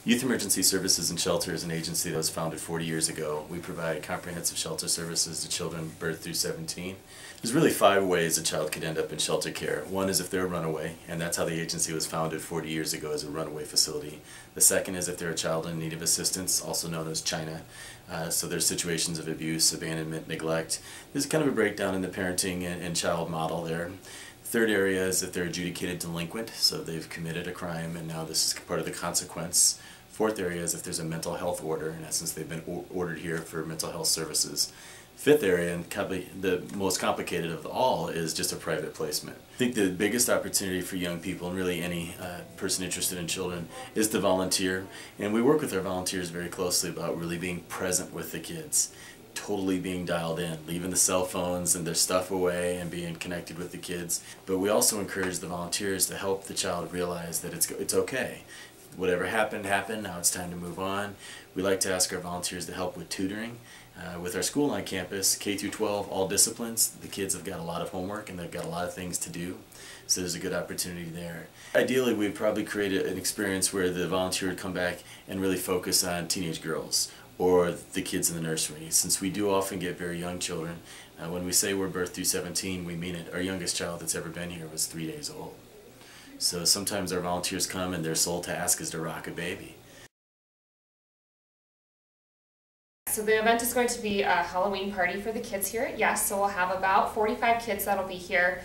Youth Emergency Services and Shelter is an agency that was founded 40 years ago. We provide comprehensive shelter services to children birth through 17. There's really 5 ways a child could end up in shelter care. One is if they're a runaway, and that's how the agency was founded 40 years ago, as a runaway facility. The second is if they're a child in need of assistance, also known as China. So there's situations of abuse, abandonment, neglect. There's kind of a breakdown in the parenting and child model there. Third area is if they're adjudicated delinquent, so they've committed a crime and now this is part of the consequence. Fourth area is if there's a mental health order, in essence they've been ordered here for mental health services. Fifth area, and probably the most complicated of all, is just a private placement. I think the biggest opportunity for young people, and really any person interested in children, is to volunteer. And we work with our volunteers very closely about really being present with the kids. Totally being dialed in, leaving the cell phones and their stuff away and being connected with the kids. But we also encourage the volunteers to help the child realize that it's okay. Whatever happened, happened, now it's time to move on. We like to ask our volunteers to help with tutoring. With our school on campus, K through 12, all disciplines, the kids have got a lot of homework and they've got a lot of things to do. So there's a good opportunity there. Ideally, we'd probably create an experience where the volunteer would come back and really focus on teenage girls or the kids in the nursery. Since we do often get very young children, when we say we're birth through 17, we mean it. Our youngest child that's ever been here was 3 days old. So sometimes our volunteers come and their sole task is to rock a baby. So the event is going to be a Halloween party for the kids here at YESS, so we'll have about 45 kids that'll be here.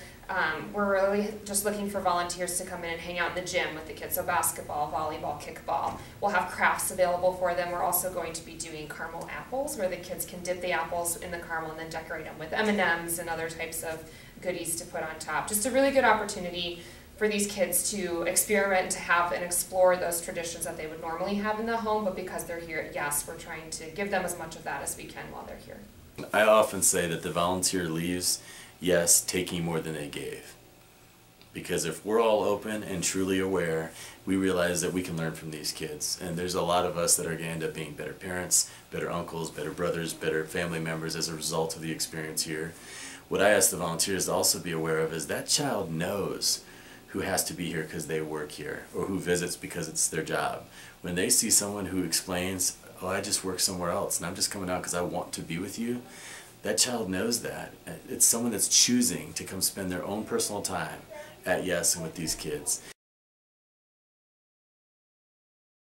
We're really just looking for volunteers to come in and hang out in the gym with the kids, so basketball, volleyball, kickball. We'll have crafts available for them. We're also going to be doing caramel apples, where the kids can dip the apples in the caramel and then decorate them with M&Ms and other types of goodies to put on top. Just a really good opportunity for these kids to experiment, to have and explore those traditions that they would normally have in the home, but because they're here at YESS, we're trying to give them as much of that as we can while they're here. I often say that the volunteer leaves YESS taking more than they gave. Because if we're all open and truly aware, we realize that we can learn from these kids. And there's a lot of us that are going to end up being better parents, better uncles, better brothers, better family members as a result of the experience here. What I ask the volunteers to also be aware of is that child knows who has to be here because they work here, or who visits because it's their job. When they see someone who explains, oh, I just work somewhere else and I'm just coming out because I want to be with you, that child knows that. It's someone that's choosing to come spend their own personal time at YESS and with these kids.